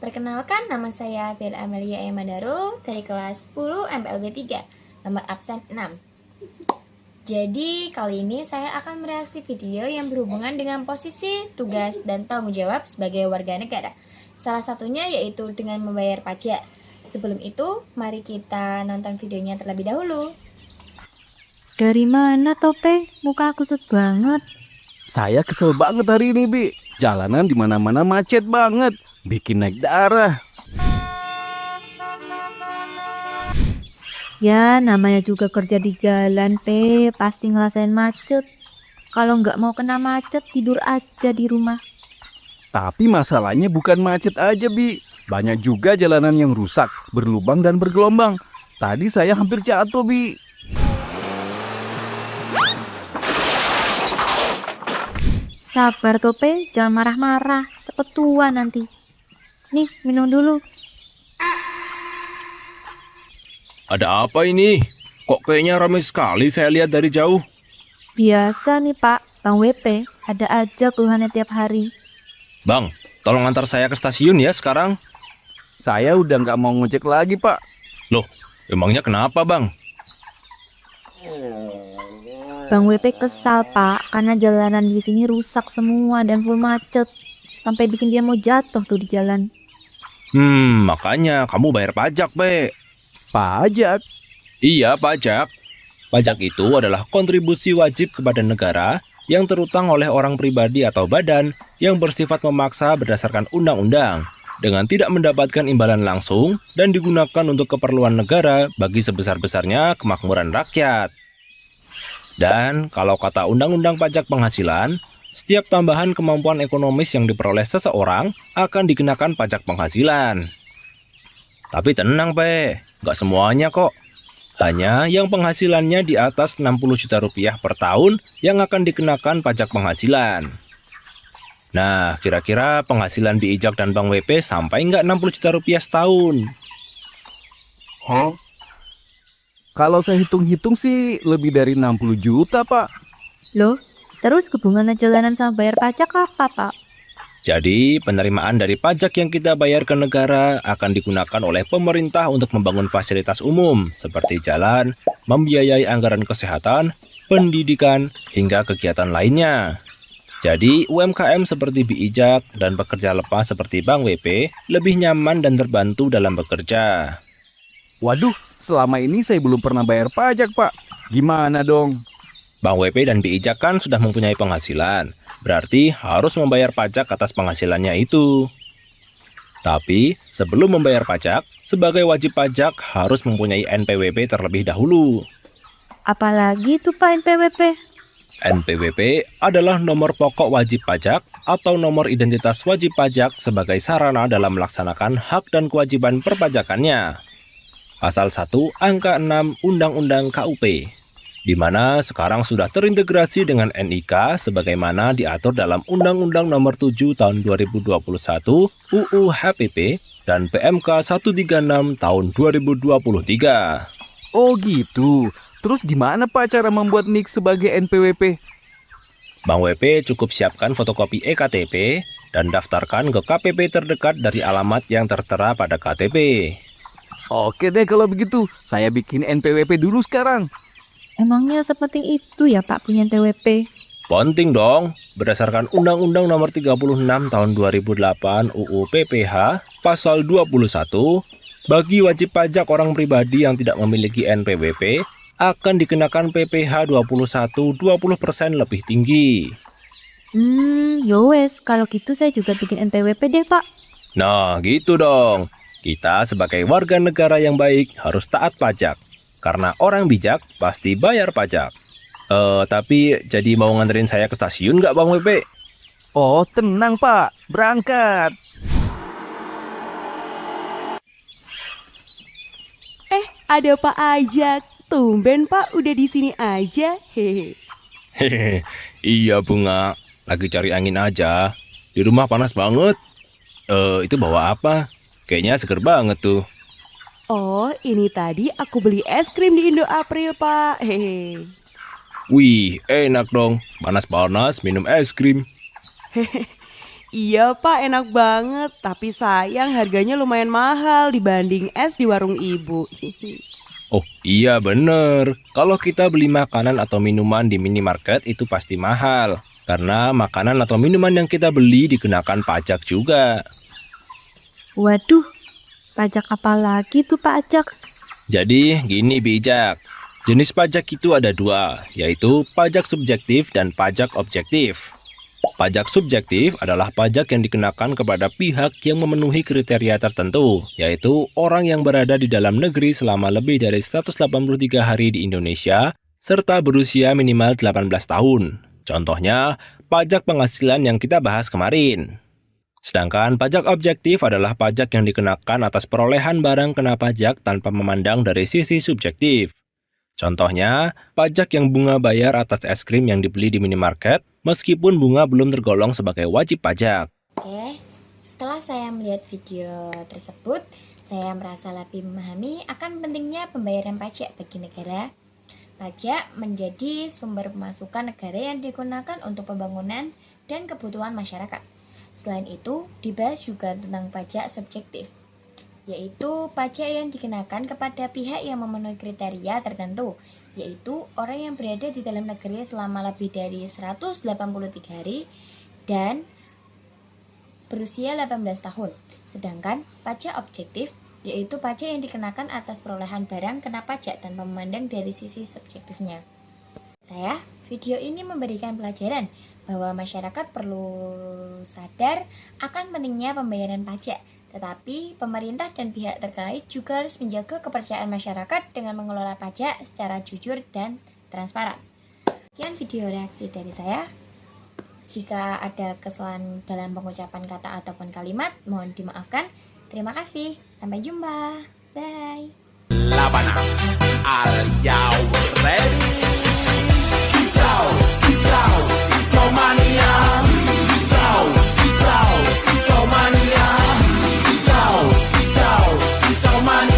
Perkenalkan, nama saya Bella Amelia Emandarul dari kelas 10 MPLB 3, nomor absen 6. Jadi, kali ini saya akan mereaksi video yang berhubungan dengan posisi, tugas, dan tanggung jawab sebagai warga negara. Salah satunya yaitu dengan membayar pajak. Sebelum itu, mari kita nonton videonya terlebih dahulu. Dari mana, Tope? Muka aku kusut banget. Saya kesel banget hari ini, Bi. Jalanan di mana-mana macet banget, bikin naik darah. Ya, namanya juga kerja di jalan, Pe. Pasti ngerasain macet. Kalau nggak mau kena macet, tidur aja di rumah. Tapi masalahnya bukan macet aja, Bi. Banyak juga jalanan yang rusak, berlubang dan bergelombang. Tadi saya hampir jatuh, Bi. Sabar, Tope. Jangan marah-marah. Cepet tua nanti. Nih, minum dulu. Ada apa ini? Kok kayaknya ramai sekali saya lihat dari jauh. Biasa nih, Pak. Bang WP. Ada aja keluhannya tiap hari. Bang, tolong antar saya ke stasiun ya sekarang. Saya udah nggak mau ngojek lagi, Pak. Loh, emangnya kenapa bang? Bang WP kesal, Pak. Karena jalanan di sini rusak semua dan full macet. Sampai bikin dia mau jatuh tuh di jalan. Makanya kamu bayar pajak, Pe. Pajak? Iya, pajak. Pajak itu adalah kontribusi wajib kepada negara yang terutang oleh orang pribadi atau badan yang bersifat memaksa berdasarkan undang-undang dengan tidak mendapatkan imbalan langsung dan digunakan untuk keperluan negara bagi sebesar-besarnya kemakmuran rakyat. Dan kalau kata Undang-Undang Pajak Penghasilan, setiap tambahan kemampuan ekonomis yang diperoleh seseorang akan dikenakan pajak penghasilan. Tapi tenang, Pe, nggak semuanya kok. Hanya yang penghasilannya di atas 60 juta rupiah per tahun yang akan dikenakan pajak penghasilan. Nah, kira-kira penghasilan Bijak dan Bang WP sampai nggak 60 juta rupiah setahun? Kalau saya hitung-hitung sih lebih dari 60 juta, Pak. Loh, terus hubungannya jalanan sama bayar pajak apa, Pak? Jadi, penerimaan dari pajak yang kita bayar ke negara akan digunakan oleh pemerintah untuk membangun fasilitas umum seperti jalan, membiayai anggaran kesehatan, pendidikan, hingga kegiatan lainnya. Jadi, UMKM seperti Bijak dan pekerja lepas seperti Bang WP lebih nyaman dan terbantu dalam bekerja. Waduh, selama ini saya belum pernah bayar pajak, Pak. Gimana dong? Bang WP dan Bijak kan sudah mempunyai penghasilan, berarti harus membayar pajak atas penghasilannya itu. Tapi, sebelum membayar pajak, sebagai wajib pajak harus mempunyai NPWP terlebih dahulu. Apalagi tuh, Pak, NPWP? NPWP adalah nomor pokok wajib pajak atau nomor identitas wajib pajak sebagai sarana dalam melaksanakan hak dan kewajiban perpajakannya. Pasal 1 angka 6 Undang-Undang KUP, di mana sekarang sudah terintegrasi dengan NIK sebagaimana diatur dalam Undang-Undang Nomor 7 Tahun 2021 UU HPP dan PMK 136 Tahun 2023. Oh gitu. Terus gimana, Pak, cara membuat NIK sebagai NPWP? Bang WP cukup siapkan fotokopi EKTP dan daftarkan ke KPP terdekat dari alamat yang tertera pada KTP. Oke deh kalau begitu. Saya bikin NPWP dulu sekarang. Emangnya sepenting itu ya, Pak, punya NPWP? Penting dong, berdasarkan Undang-Undang Nomor 36 Tahun 2008 UU PPH Pasal 21, bagi wajib pajak orang pribadi yang tidak memiliki NPWP akan dikenakan PPH 20% lebih tinggi. Yowes, kalau gitu saya juga bikin NPWP deh, Pak. Nah, gitu dong. Kita sebagai warga negara yang baik harus taat pajak. Karena orang bijak pasti bayar pajak. Tapi jadi mau nganterin saya ke stasiun nggak, Bang WP? Oh, tenang, Pak. Berangkat. Ada Pak Ajak. Tumben Pak udah di sini aja. Hehe. Hehehe, iya Bunga. Lagi cari angin aja. Di rumah panas banget. Itu bawa apa? Kayaknya seger banget tuh. Oh, ini tadi aku beli es krim di Indo April, Pak. Hehe. Wih, enak dong. Panas-panas minum es krim. Iya Pak, enak banget. Tapi sayang harganya lumayan mahal dibanding es di warung ibu. Oh iya bener, kalau kita beli makanan atau minuman di minimarket itu pasti mahal. Karena makanan atau minuman yang kita beli dikenakan pajak juga. Waduh, pajak apa lagi tuh pajak? Jadi gini bijak, jenis pajak itu ada dua, yaitu pajak subjektif dan pajak objektif. Pajak subjektif adalah pajak yang dikenakan kepada pihak yang memenuhi kriteria tertentu, yaitu orang yang berada di dalam negeri selama lebih dari 183 hari di Indonesia, serta berusia minimal 18 tahun. Contohnya, pajak penghasilan yang kita bahas kemarin. Sedangkan pajak objektif adalah pajak yang dikenakan atas perolehan barang kena pajak tanpa memandang dari sisi subjektif. Contohnya, pajak yang bunga bayar atas es krim yang dibeli di minimarket, meskipun bunga belum tergolong sebagai wajib pajak. Oke, setelah saya melihat video tersebut, saya merasa lebih memahami akan pentingnya pembayaran pajak bagi negara. Pajak menjadi sumber pemasukan negara yang digunakan untuk pembangunan dan kebutuhan masyarakat. Selain itu, dibahas juga tentang pajak subjektif, yaitu pajak yang dikenakan kepada pihak yang memenuhi kriteria tertentu, yaitu orang yang berada di dalam negeri selama lebih dari 183 hari dan berusia 18 tahun. Sedangkan pajak objektif yaitu pajak yang dikenakan atas perolehan barang kena pajak tanpa memandang dari sisi subjektifnya. Video ini memberikan pelajaran bahwa masyarakat perlu sadar akan pentingnya pembayaran pajak. Tetapi pemerintah dan pihak terkait juga harus menjaga kepercayaan masyarakat dengan mengelola pajak secara jujur dan transparan. Sekian video reaksi dari saya. Jika ada kesalahan dalam pengucapan kata ataupun kalimat, mohon dimaafkan. Terima kasih. Sampai jumpa. Bye. La Habana. Are you ready?